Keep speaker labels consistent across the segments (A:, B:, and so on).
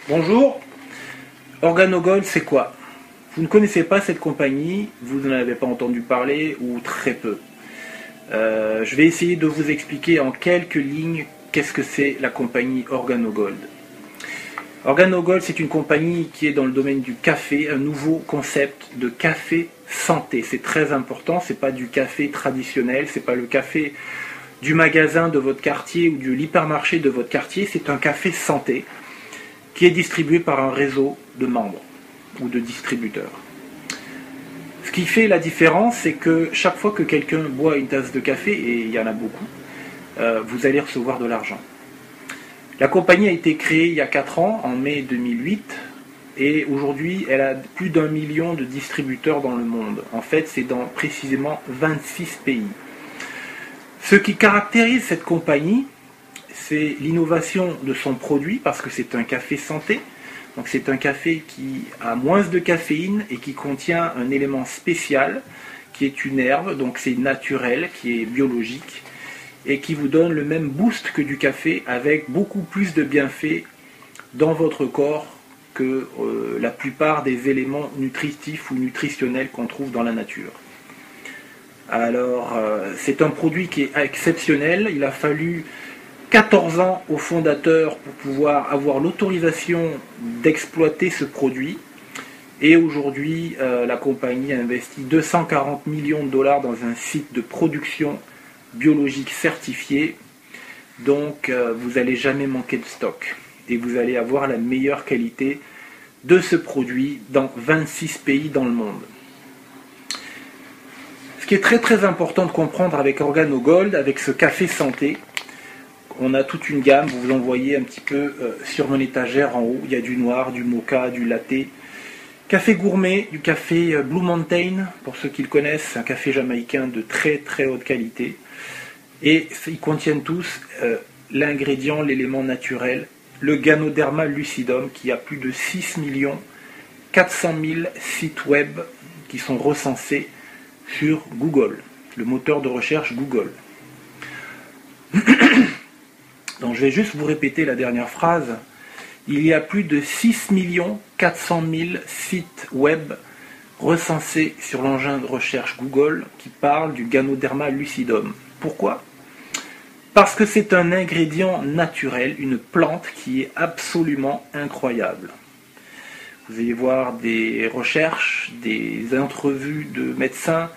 A: Bonjour, Organogold c'est quoi? Vous ne connaissez pas cette compagnie, vous n'en avez pas entendu parler ou très peu. Je vais essayer de vous expliquer en quelques lignes qu'est-ce que c'est la compagnie Organogold. Organogold c'est une compagnie qui est dans le domaine du café, un nouveau concept de café santé. C'est très important, c'est pas du café traditionnel, c'est pas le café du magasin de votre quartier ou de l'hypermarché de votre quartier, c'est un café santé qui est distribué par un réseau de membres ou de distributeurs. Ce qui fait la différence, c'est que chaque fois que quelqu'un boit une tasse de café, et il y en a beaucoup, vous allez recevoir de l'argent. La compagnie a été créée il y a 4 ans, en mai 2008, et aujourd'hui elle a plus d'1 million de distributeurs dans le monde. En fait, c'est dans précisément 26 pays. Ce qui caractérise cette compagnie, c'est l'innovation de son produit, parce que c'est un café santé. Donc c'est un café qui a moins de caféine et qui contient un élément spécial, qui est une herbe, donc c'est naturel, qui est biologique, et qui vous donne le même boost que du café, avec beaucoup plus de bienfaits dans votre corps que la plupart des éléments nutritifs ou nutritionnels qu'on trouve dans la nature. Alors, c'est un produit qui est exceptionnel. Il a fallu 14 ans au fondateur pour pouvoir avoir l'autorisation d'exploiter ce produit. Et aujourd'hui, la compagnie a investi 240 millions de dollars dans un site de production biologique certifié. Donc, vous n'allez jamais manquer de stock. Et vous allez avoir la meilleure qualité de ce produit dans 26 pays dans le monde. Ce qui est très très important de comprendre avec Organogold, avec ce café santé, on a toute une gamme, vous en voyez un petit peu sur mon étagère en haut, il y a du noir, du mocha, du latte, café gourmet, du café Blue Mountain, pour ceux qui le connaissent, c'est un café jamaïcain de très très haute qualité, et ils contiennent tous l'ingrédient, l'élément naturel, le Ganoderma lucidum, qui a plus de 6 400 000 sites web qui sont recensés sur Google, le moteur de recherche Google. Donc je vais juste vous répéter la dernière phrase. Il y a plus de 6 400 000 sites web recensés sur l'engin de recherche Google qui parlent du Ganoderma lucidum. Pourquoi? Parce que c'est un ingrédient naturel, une plante qui est absolument incroyable. Vous allez voir des recherches, des entrevues de médecins,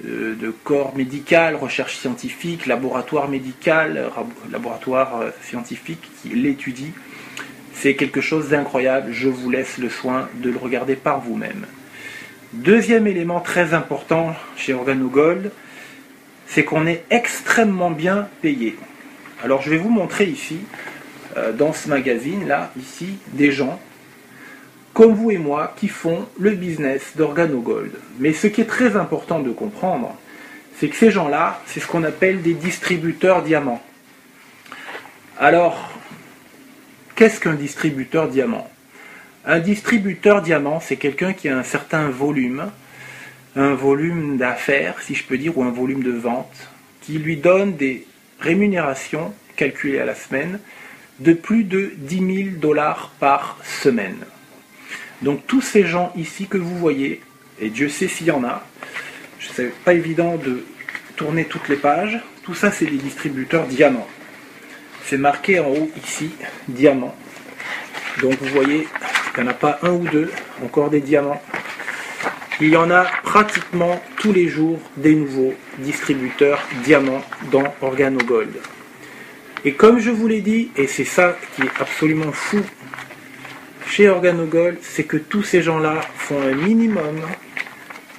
A: de corps médical, recherche scientifique, laboratoire médical, laboratoire scientifique qui l'étudie. C'est quelque chose d'incroyable, je vous laisse le soin de le regarder par vous-même. Deuxième élément très important chez Organogold, c'est qu'on est extrêmement bien payé. Alors je vais vous montrer ici, dans ce magazine là, ici, des gens comme vous et moi, qui font le business d'Organogold. Mais ce qui est très important de comprendre, c'est que ces gens-là, c'est ce qu'on appelle des distributeurs diamants. Alors, qu'est-ce qu'un distributeur diamant? Un distributeur diamant, c'est quelqu'un qui a un certain volume d'affaires, si je peux dire, ou un volume de vente, qui lui donne des rémunérations calculées à la semaine de plus de 10 000 dollars par semaine. Donc tous ces gens ici que vous voyez, et Dieu sait s'il y en a, c'est pas évident de tourner toutes les pages, tout ça c'est des distributeurs diamants. C'est marqué en haut ici, diamant. Donc vous voyez, il n'y en a pas un ou deux, encore des diamants. Il y en a pratiquement tous les jours des nouveaux distributeurs diamants dans Organogold. Et comme je vous l'ai dit, et c'est ça qui est absolument fou, chez Organogold, c'est que tous ces gens-là font un minimum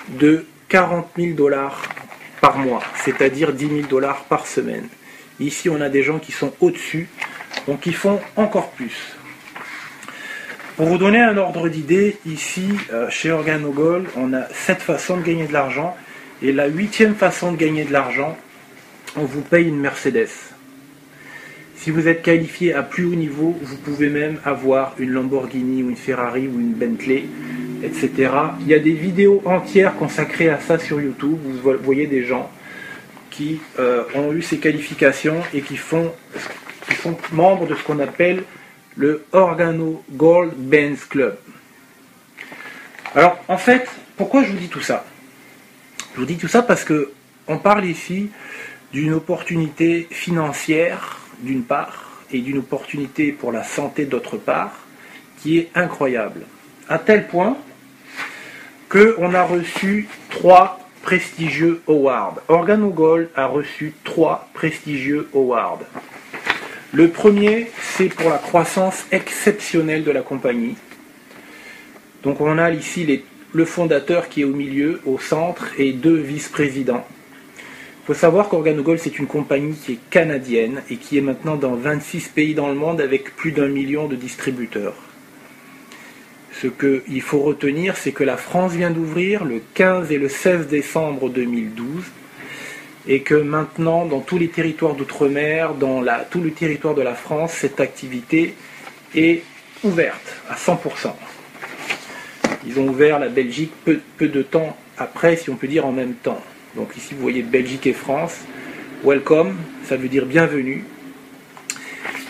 A: de 40 000 dollars par mois, c'est-à-dire 10 000 dollars par semaine. Ici, on a des gens qui sont au-dessus, donc ils font encore plus. Pour vous donner un ordre d'idée, ici, chez Organogold, on a 7 façons de gagner de l'argent, et la 8e façon de gagner de l'argent, on vous paye une Mercedes. Si vous êtes qualifié à plus haut niveau, vous pouvez même avoir une Lamborghini ou une Ferrari ou une Bentley, etc. Il y a des vidéos entières consacrées à ça sur YouTube. Vous voyez des gens qui ont eu ces qualifications et qui sont membres de ce qu'on appelle le Organo Gold Bands Club. Alors en fait, pourquoi je vous dis tout ça? Je vous dis tout ça parce que on parle ici d'une opportunité financière d'une part et d'une opportunité pour la santé d'autre part qui est incroyable. À tel point qu'on a reçu 3 prestigieux awards. Organo Gold a reçu 3 prestigieux awards. Le premier, c'est pour la croissance exceptionnelle de la compagnie. Donc on a ici le fondateur qui est au milieu, au centre, et 2 vice-présidents. Il faut savoir qu'Organo Gold, c'est une compagnie qui est canadienne et qui est maintenant dans 26 pays dans le monde avec plus d'1 million de distributeurs. Ce qu'il faut retenir, c'est que la France vient d'ouvrir le 15 et le 16 décembre 2012 et que maintenant, dans tous les territoires d'outre-mer, dans tout le territoire de la France, cette activité est ouverte à 100%. Ils ont ouvert la Belgique peu de temps après, si on peut dire en même temps. Donc ici, vous voyez Belgique et France. Welcome, ça veut dire bienvenue.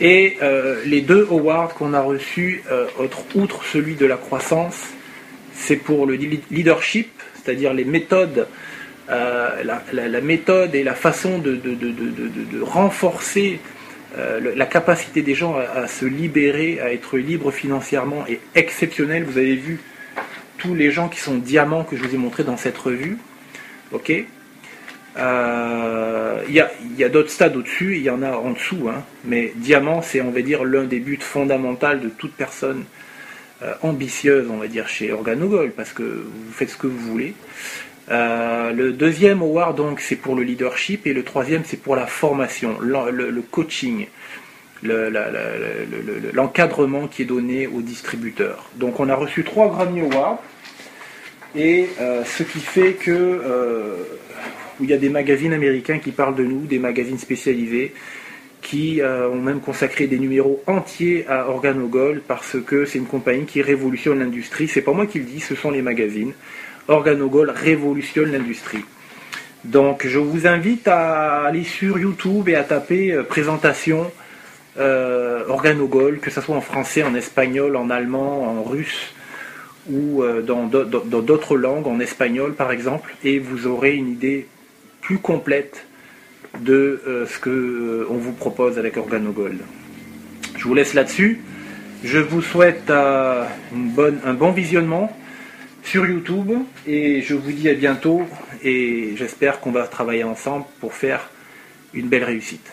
A: Et les 2 awards qu'on a reçus, outre celui de la croissance, c'est pour le leadership, c'est-à-dire les méthodes, la méthode et la façon de renforcer la capacité des gens à se libérer, à être libres financièrement est exceptionnelle. Vous avez vu tous les gens qui sont diamants que je vous ai montrés dans cette revue. Ok. Il y a d'autres stades au-dessus, il y en a en dessous, hein, mais diamant, c'est, on va dire, l'un des buts fondamentaux de toute personne ambitieuse, on va dire, chez Organo Gold, parce que vous faites ce que vous voulez. Le deuxième award, donc, c'est pour le leadership, et le troisième, c'est pour la formation, le coaching, l'encadrement qui est donné aux distributeurs. Donc, on a reçu 3 Grammy Awards, et ce qui fait que où il y a des magazines américains qui parlent de nous, des magazines spécialisés, qui ont même consacré des numéros entiers à Organo Gold parce que c'est une compagnie qui révolutionne l'industrie. C'est pas moi qui le dis, ce sont les magazines. Organo Gold révolutionne l'industrie. Donc je vous invite à aller sur YouTube et à taper présentation Organo Gold, que ce soit en français, en espagnol, en allemand, en russe ou dans d'autres langues, en espagnol par exemple, et vous aurez une idée plus complète de ce qu'on vous propose avec Organo Gold. Je vous laisse là-dessus. Je vous souhaite un bon visionnement sur YouTube et je vous dis à bientôt et j'espère qu'on va travailler ensemble pour faire une belle réussite.